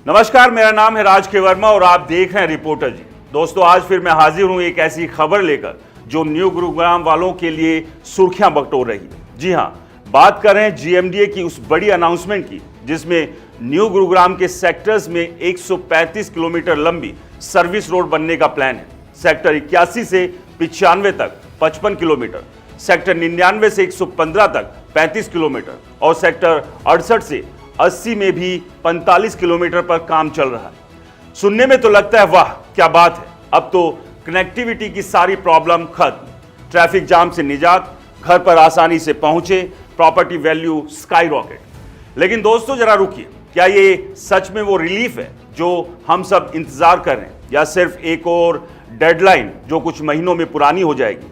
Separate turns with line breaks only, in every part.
नमस्कार, मेरा नाम है राज के वर्मा और आप देख रहे हैं रिपोर्टर जी। दोस्तों, आज फिर मैं हाजिर हूं एक ऐसी खबर लेकर जो न्यू गुरुग्राम वालों के लिए सुर्खियां बटोर रही है। जी हां, बात कर रहे हैं जीएमडीए की उस बड़ी अनाउंसमेंट की जिसमें न्यू गुरुग्राम के सेक्टर्स में 135 किलोमीटर लंबी सर्विस रोड बनने का प्लान है। सेक्टर 81 से 95 तक 55 किलोमीटर, सेक्टर 99 से 115 तक 35 किलोमीटर और सेक्टर 68 से 80 में भी 45 किलोमीटर पर काम चल रहा है। सुनने में तो लगता है वाह क्या बात है, अब तो कनेक्टिविटी की सारी प्रॉब्लम खत्म, ट्रैफिक जाम से निजात, घर पर आसानी से पहुंचे, प्रॉपर्टी वैल्यू स्काई रॉकेट। लेकिन दोस्तों जरा रुकिए, क्या ये सच में वो रिलीफ है जो हम सब इंतजार कर रहे हैं या सिर्फ एक और डेडलाइन जो कुछ महीनों में पुरानी हो जाएगी?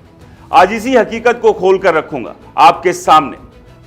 आज इसी हकीकत को खोलकर रखूंगा आपके सामने,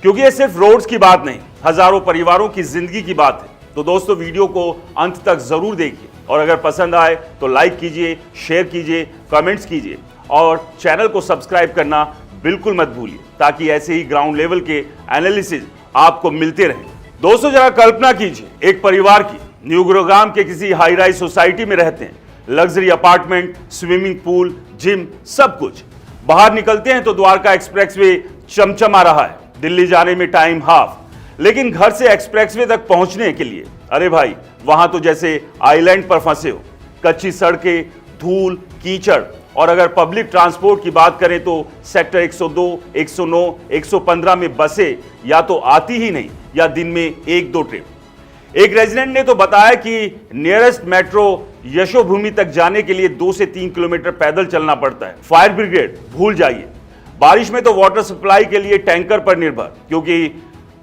क्योंकि ये सिर्फ रोड्स की बात नहीं, हजारों परिवारों की जिंदगी की बात है। तो दोस्तों वीडियो को अंत तक जरूर देखिए और अगर पसंद आए तो लाइक कीजिए, शेयर कीजिए, कमेंट्स कीजिए और चैनल को सब्सक्राइब करना बिल्कुल मत भूलिए ताकि ऐसे ही ग्राउंड लेवल के एनालिसिस आपको मिलते रहें। दोस्तों जरा कल्पना कीजिए, एक परिवार की न्यू गुरुग्राम के किसी हाई राइज सोसाइटी में रहते हैं, luxury apartment, swimming pool, gym, सब कुछ। बाहर निकलते हैं तो द्वारका एक्सप्रेसवे चमचमा रहा है, दिल्ली जाने में टाइम हाफ, लेकिन घर से एक्सप्रेसवे तक पहुंचने के लिए अरे भाई वहां तो जैसे आइलैंड पर फंसे हो। कच्ची सड़कें, धूल, कीचड़ और अगर पब्लिक ट्रांसपोर्ट की बात करें तो सेक्टर 102, 109, 115 में बसें या तो आती ही नहीं या दिन में एक दो ट्रिप। एक रेजिडेंट ने तो बताया कि नियरेस्ट मेट्रो यशोभूमि तक जाने के लिए 2 से 3 किलोमीटर पैदल चलना पड़ता है। फायर ब्रिगेड भूल जाइए। बारिश में तो वाटर सप्लाई के लिए टैंकर पर निर्भर, क्योंकि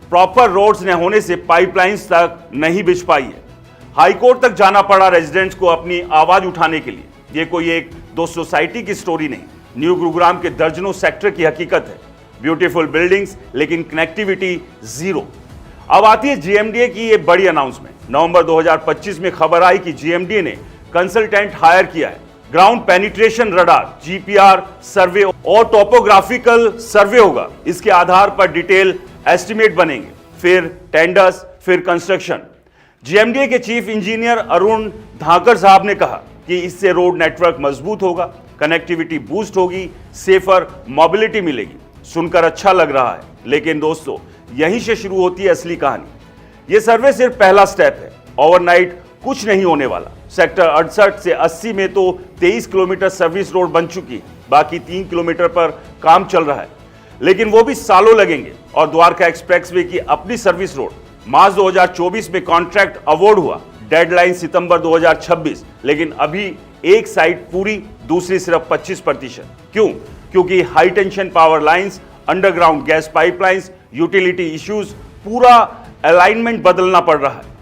प्रॉपर रोड्स न होने से पाइपलाइंस तक नहीं बिछ पाई है। हाईकोर्ट तक जाना पड़ा रेजिडेंट्स को अपनी आवाज उठाने के लिए। ये कोई एक दो सोसाइटी की स्टोरी नहीं, न्यू गुरुग्राम के दर्जनों सेक्टर की हकीकत है। ब्यूटीफुल बिल्डिंग्स लेकिन कनेक्टिविटी जीरो। अब आती है जीएमडीए की ये बड़ी अनाउंसमेंट। नवंबर 2025 में खबर आई कि जीएमडीए ने कंसल्टेंट हायर किया है। ग्राउंड पेनिट्रेशन रडार, जीपीआर सर्वे और टोपोग्राफिकल सर्वे होगा। इसके आधार पर डिटेल एस्टिमेट बनेंगे, फिर टेंडर्स, फिर कंस्ट्रक्शन। जीएमडीए के चीफ इंजीनियर अरुण धाकर साहब ने कहा कि इससे रोड नेटवर्क मजबूत होगा, कनेक्टिविटी बूस्ट होगी, सेफर मोबिलिटी मिलेगी। सुनकर अच्छा लग रहा है, लेकिन दोस्तों यहीं से शुरू होती है असली कहानी। यह सर्वे सिर्फ पहला स्टेप है, ओवरनाइट कुछ नहीं होने वाला। सेक्टर 68 से 80 में तो 23 किलोमीटर सर्विस रोड बन चुकी है, बाकी 3 किलोमीटर पर काम चल रहा है, लेकिन वो भी सालों लगेंगे। और द्वारका एक्सप्रेसवे की अपनी सर्विस रोड मार्च 2024 में कॉन्ट्रैक्ट अवार्ड हुआ, डेडलाइन सितंबर 2026, लेकिन अभी एक साइड पूरी, दूसरी सिर्फ 25%। क्यों? क्योंकि high tension power lines, underground gas pipelines, utility issues, पूरा अलाइनमेंट बदलना पड़ रहा है।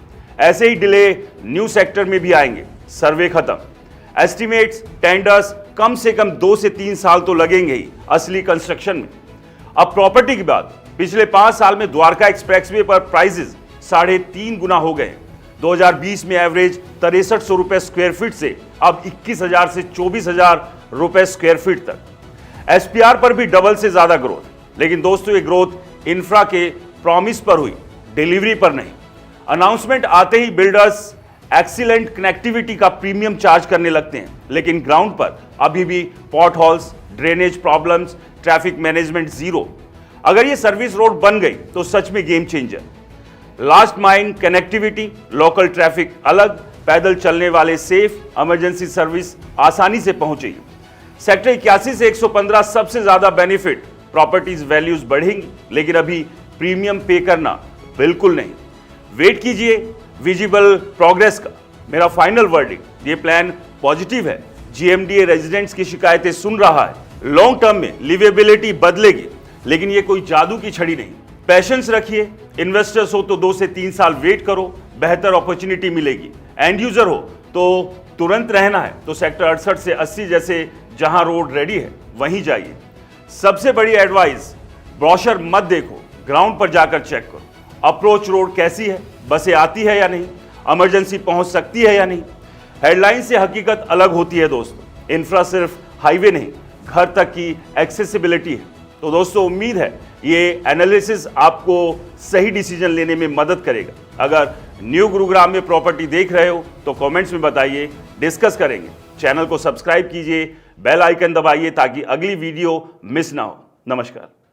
ऐसे ही डिले न्यू सेक्टर में भी आएंगे। सर्वे खत्म, एस्टिमेट्स, टेंडर्स, कम से कम 2 से 3 साल तो लगेंगे ही असली कंस्ट्रक्शन में। अब प्रॉपर्टी की बात, पिछले 5 साल में द्वारका एक्सप्रेसवे पर प्राइसेस 3.5 गुना हो गए। 2020 में एवरेज 6300 रुपए स्क्वायर फीट से अब 21,000 से 24,000 रुपए स्क्वायर फीट तक। एसपीआर पर भी डबल से ज्यादा ग्रोथ। लेकिन दोस्तों ये ग्रोथ इंफ्रा के प्रॉमिस पर हुई, डिलीवरी पर नहीं। अनाउंसमेंट आते ही बिल्डर्स एक्सीलेंट कनेक्टिविटी का प्रीमियम चार्ज करने लगते हैं, लेकिन ग्राउंड पर अभी भी pot holes, drainage problems, traffic management zero. अगर ये सर्विस रोड बन गई तो सच में game changer. Last mile connectivity, local traffic अलग, पैदल चलने वाले सेफ, इमरजेंसी सर्विस आसानी से पहुंचेगी। सेक्टर 81 से 115 सबसे ज्यादा बेनिफिट, प्रॉपर्टीज वैल्यूज बढ़ेंगी, लेकिन अभी प्रीमियम पे करना बिल्कुल नहीं। वेट कीजिए विजिबल प्रोग्रेस का। मेरा फाइनल वर्डिक्ट, ये प्लान पॉजिटिव है। जीएमडीए रेजिडेंट्स की शिकायतें सुन रहा है, लॉन्ग टर्म में लिवेबिलिटी बदलेगी, लेकिन ये कोई जादू की छड़ी नहीं। पेशेंस रखिए, इन्वेस्टर्स हो तो 2 से 3 साल वेट करो, बेहतर अपॉर्चुनिटी मिलेगी। एंड यूजर हो तो तुरंत रहना है तो सेक्टर 68 से 80 जैसे जहां रोड रेडी है वहीं जाइए। सबसे बड़ी एडवाइस, ब्रोशर मत देखो, ग्राउंड पर जाकर चेक करो। अप्रोच रोड कैसी है, बसें आती है या नहीं, इमरजेंसी पहुंच सकती है या नहीं। हेडलाइन से हकीकत अलग होती है दोस्तों। इंफ्रा सिर्फ हाईवे नहीं, घर तक की एक्सेसिबिलिटी है। तो दोस्तों उम्मीद है ये एनालिसिस आपको सही डिसीजन लेने में मदद करेगा। अगर न्यू गुरुग्राम में प्रॉपर्टी देख रहे हो तो कमेंट्स में बताइए, डिस्कस करेंगे। चैनल को सब्सक्राइब कीजिए, बेल आइकन दबाइए ताकि अगली वीडियो मिस ना हो। नमस्कार।